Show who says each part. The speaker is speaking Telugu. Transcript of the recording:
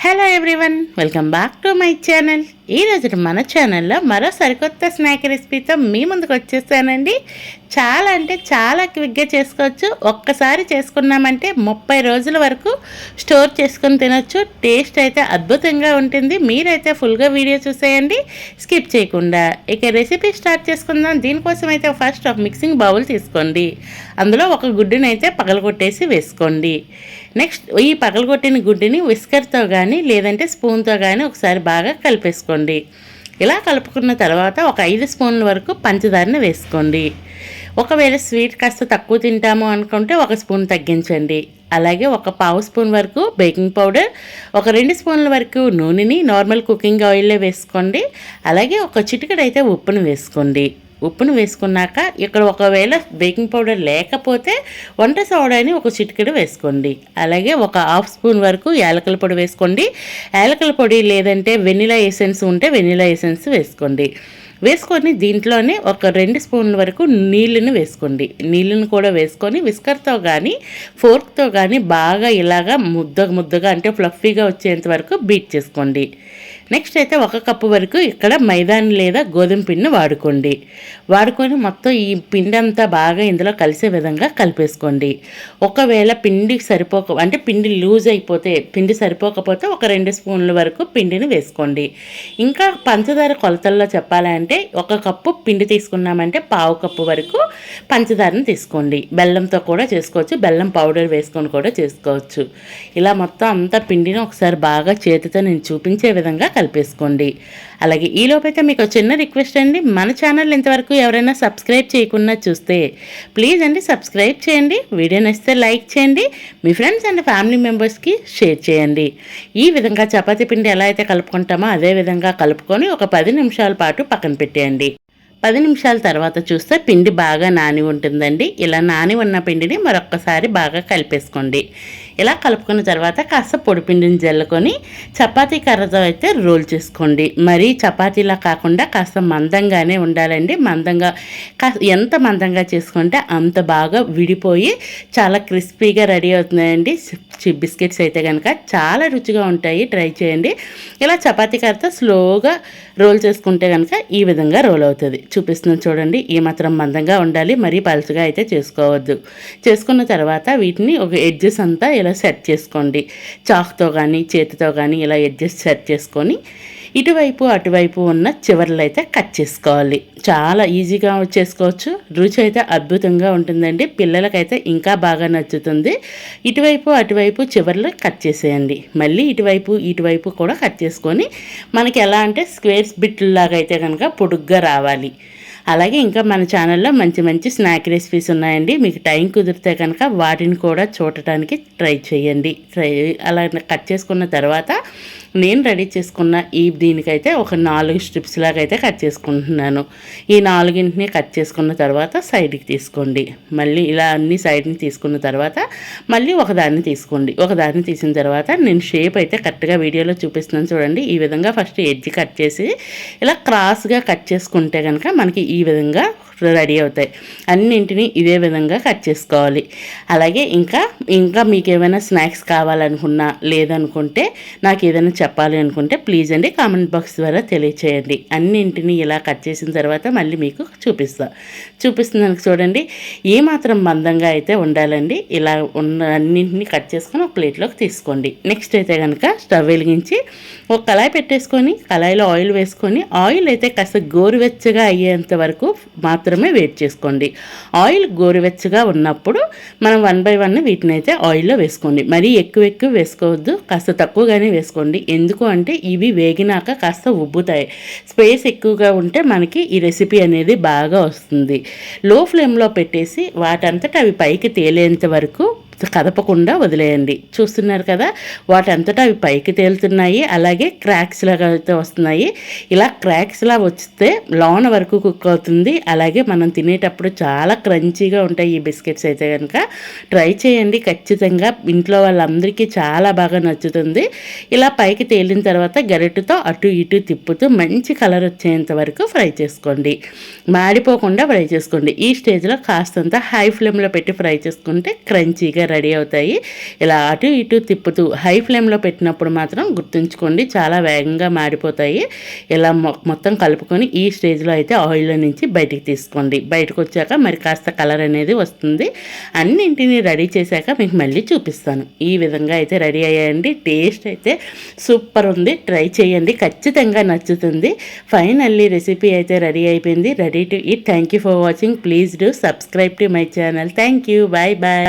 Speaker 1: Hello everyone, welcome back to my channel. ఈరోజు మన ఛానల్లో మరో సరికొత్త స్నాక్ రెసిపీతో మీ ముందుకు వచ్చేసానండి. చాలా అంటే చాలా క్విక్గా చేసుకోవచ్చు. ఒక్కసారి చేసుకున్నామంటే 30 రోజుల వరకు స్టోర్ చేసుకొని తినొచ్చు. టేస్ట్ అయితే అద్భుతంగా ఉంటుంది. మీరైతే ఫుల్గా వీడియో చూసేయండి, స్కిప్ చేయకుండా. ఇక రెసిపీ స్టార్ట్ చేసుకుందాం. దీనికోసం అయితే ఫస్ట్ ఒక మిక్సింగ్ బౌల్ తీసుకోండి. అందులో ఒక గుడ్డుని అయితే పగలగొట్టేసి వేసుకోండి. నెక్స్ట్ ఈ పగలగొట్టిన గుడ్డుని విస్కర్తో కానీ లేదంటే స్పూన్తో కానీ ఒకసారి బాగా కలిపేసుకోండి. ఇలా కలుపుకున్న తర్వాత ఒక 5 స్పూన్ల వరకు పంచదారని వేసుకోండి. ఒకవేళ స్వీట్ కాస్త తక్కువ తింటాము అనుకుంటే 1 స్పూన్ తగ్గించండి. అలాగే ఒక పావు స్పూన్ వరకు బేకింగ్ పౌడర్, ఒక 2 స్పూన్ల వరకు నూనెని నార్మల్ కుకింగ్ ఆయిల్లో వేసుకోండి. అలాగే ఒక చిటికెడు అయితే ఉప్పును వేసుకోండి. ఉప్పును వేసుకున్నాక ఇక్కడ ఒకవేళ బేకింగ్ పౌడర్ లేకపోతే వంట సోడాని ఒక చిటికెడు వేసుకోండి. అలాగే ఒక హాఫ్ స్పూన్ వరకు యాలకుల పొడి వేసుకోండి. యాలకుల పొడి లేదంటే వెనిలా ఎసెన్స్ ఉంటే వెనిలా ఎసెన్స్ వేసుకోండి. వేసుకొని దీంట్లోనే ఒక 2 స్పూన్ల వరకు నీళ్ళని వేసుకోండి. నీళ్ళని కూడా వేసుకొని విస్కర్తో కానీ ఫోర్క్తో కానీ బాగా ఇలాగా ముద్దగా అంటే ఫ్లఫీగా వచ్చేంత వరకు బీట్ చేసుకోండి. నెక్స్ట్ అయితే 1 కప్పు వరకు ఇక్కడ మైదాని లేదా గోధుమ పిండిని వాడుకొని మొత్తం ఈ పిండి అంతా బాగా ఇందులో కలిసే విధంగా కలిపేసుకోండి. ఒకవేళ పిండి లూజ్ అయిపోతే, పిండి సరిపోకపోతే ఒక 2 స్పూన్ల వరకు పిండిని వేసుకోండి. ఇంకా పంచదార కొలతల్లో చెప్పాలంటే 1 కప్పు పిండి తీసుకున్నామంటే పావు కప్పు వరకు పంచదారని తీసుకోండి. బెల్లంతో కూడా చేసుకోవచ్చు, బెల్లం పౌడర్ వేసుకొని కూడా చేసుకోవచ్చు. ఇలా మొత్తం అంతా పిండిని ఒకసారి బాగా చేతితో నేను చూపించే విధంగా కలిపేసుకోండి. అలాగే ఈలోపైతే మీకు చిన్న రిక్వెస్ట్ అండి, మన ఛానల్ ఇంతవరకు ఎవరైనా సబ్స్క్రైబ్ చేయకుండా చూస్తే ప్లీజ్ అండి సబ్స్క్రైబ్ చేయండి. వీడియో నచ్చితే లైక్ చేయండి, మీ ఫ్రెండ్స్ అండ్ ఫ్యామిలీ మెంబర్స్కి షేర్ చేయండి. ఈ విధంగా చపాతీ పిండి ఎలా అయితే కలుపుకుంటామో అదే విధంగా కలుపుకొని ఒక 10 నిమిషాల పాటు పక్కన పెట్టేయండి. 10 నిమిషాల తర్వాత చూస్తే పిండి బాగా నాని ఉంటుందండి. ఇలా నాని ఉన్న పిండిని మరొక్కసారి బాగా కలిపేసుకోండి. ఇలా కలుపుకున్న తర్వాత కాస్త పొడి పిండిని జల్లుకొని చపాతీ కర్రతో అయితే రోల్ చేసుకోండి. మరీ చపాతీలా కాకుండా కాస్త మందంగానే ఉండాలండి. ఎంత మందంగా చేసుకుంటే అంత బాగా విడిపోయి చాలా క్రిస్పీగా రెడీ అవుతున్నాయండి. బిస్కెట్స్ అయితే కనుక చాలా రుచిగా ఉంటాయి, ట్రై చేయండి. ఇలా చపాతీ కర్రతో స్లోగా రోల్ చేసుకుంటే కనుక ఈ విధంగా రోల్ అవుతుంది. చూపిస్తున్నాను చూడండి, ఈ మాత్రం మందంగా ఉండాలి, మరీ పలుచగా అయితే చేసుకోవద్దు. చేసుకున్న తర్వాత వీటిని ఒక ఎడ్జెస్ అంతా ఇలా సెట్ చేసుకోండి. చాక్తో కానీ చేతితో కానీ ఇలా ఎడ్జెస్ సెట్ చేసుకొని ఇటువైపు అటువైపు ఉన్న చివర్లు అయితే కట్ చేసుకోవాలి. చాలా ఈజీగా చేసుకోవచ్చు. రుచి అయితే అద్భుతంగా ఉంటుందండి. పిల్లలకైతే ఇంకా బాగా నచ్చుతుంది. ఇటువైపు అటువైపు చివర్లు కట్ చేసేయండి. మళ్ళీ ఇటువైపు కూడా కట్ చేసుకొని మనకి ఎలా అంటే స్క్వేర్స్ బిట్లాగా అయితే కనుక పొడుగ్గా రావాలి. అలాగే ఇంకా మన ఛానల్లో మంచి స్నాక్ రెసిపీస్ ఉన్నాయండి. మీకు టైం కుదిరితే కనుక వాటిని కూడా చూడటానికి ట్రై చేయండి. అలా కట్ చేసుకున్న తర్వాత నేను రెడీ చేసుకున్న దీనికైతే ఒక 4 స్ట్రిప్స్ లాగా అయితే కట్ చేసుకుంటున్నాను. ఈ 4ని కట్ చేసుకున్న తర్వాత సైడ్కి తీసుకోండి. మళ్ళీ ఇలా అన్ని సైడ్ని తీసుకున్న తర్వాత మళ్ళీ ఒకదాన్ని తీసుకోండి. ఒకదాన్ని తీసిన తర్వాత నేను షేప్ అయితే కరెక్ట్గా వీడియోలో చూపిస్తున్నాను చూడండి. ఈ విధంగా ఫస్ట్ ఎడ్జ్ కట్ చేసి ఇలా క్రాస్గా కట్ చేసుకుంటే కనుక మనకి ఈ విధంగా రెడీ అవుతాయి. అన్నింటినీ ఇదే విధంగా కట్ చేసుకోవాలి. అలాగే ఇంకా మీకు ఏమైనా స్నాక్స్ కావాలనుకున్నా లేదనుకుంటే నాకు ఏదైనా చెప్పాలి అనుకుంటే ప్లీజ్ అండి కామెంట్ బాక్స్ ద్వారా తెలియచేయండి. అన్నింటినీ ఇలా కట్ చేసిన తర్వాత మళ్ళీ మీకు చూపిస్తున్నాను చూడండి. ఏమాత్రం మందంగా అయితే ఉండాలండి. ఇలా ఉన్న అన్నింటినీ కట్ చేసుకొని ఒక ప్లేట్లోకి తీసుకోండి. నెక్స్ట్ అయితే కనుక స్టవ్ వెలిగించి ఒక కళాయి పెట్టేసుకొని కళాయిలో ఆయిల్ వేసుకొని ఆయిల్ అయితే కాస్త గోరువెచ్చగా అయ్యేంత వరకు మాత్రమే వేడి చేసుకోండి. ఆయిల్ గోరువెచ్చగా ఉన్నప్పుడు మనం 1 by 1 వీటిని అయితే ఆయిల్లో వేసుకోండి. మరీ ఎక్కువ వేసుకోవద్దు, కాస్త తక్కువగానే వేసుకోండి. ఎందుకు అంటే ఇవి వేగినాక కాస్త ఉబ్బుతాయి. స్పేస్ ఎక్కువగా ఉంటే మనకి ఈ రెసిపీ అనేది బాగా వస్తుంది. లో ఫ్లేమ్లో పెట్టేసి వాటంతటా అవి పైకి తేలేంత వరకు కదపకుండా వదిలేయండి. చూస్తున్నారు కదా, వాటంతటా అవి పైకి తేలుతున్నాయి. అలాగే క్రాక్స్ లాగా అయితే వస్తున్నాయి. ఇలా క్రాక్స్లా వస్తే లోన వరకు కుక్ అవుతుంది. అలాగే మనం తినేటప్పుడు చాలా క్రంచీగా ఉంటాయి ఈ బిస్కెట్స్ అయితే కనుక ట్రై చేయండి ఖచ్చితంగా. ఇంట్లో వాళ్ళందరికీ చాలా బాగా నచ్చుతుంది. ఇలా పైకి తేలిన తర్వాత గరిటెతో అటు ఇటు తిప్పుతూ మంచి కలర్ వచ్చేంత వరకు ఫ్రై చేసుకోండి. మాడిపోకుండా ఫ్రై చేసుకోండి. ఈ స్టేజ్లో కాస్తంత హై ఫ్లేమ్లో పెట్టి ఫ్రై చేసుకుంటే క్రంచీగా రెడీ అవుతాయి. ఇలా అటు ఇటు తిప్పుతూ హై ఫ్లేమ్లో పెట్టినప్పుడు మాత్రం గుర్తుంచుకోండి, చాలా వేగంగా మాడిపోతాయి. ఇలా మొత్తం కలుపుకొని ఈ స్టేజ్లో అయితే ఆయిల్లో నుంచి బయటికి తీసుకోండి. బయటకు వచ్చాక మరి కాస్త కలర్ అనేది వస్తుంది. అన్నింటినీ రెడీ చేశాక మీకు మళ్ళీ చూపిస్తాను. ఈ విధంగా అయితే రెడీ అయ్యాయండి. టేస్ట్ అయితే సూపర్ ఉంది. ట్రై చేయండి, ఖచ్చితంగా నచ్చుతుంది. ఫైనల్లీ రెసిపీ అయితే రెడీ అయిపోయింది. Ready to eat. Thank you for watching. Please do subscribe to my channel. Thank you. Bye bye.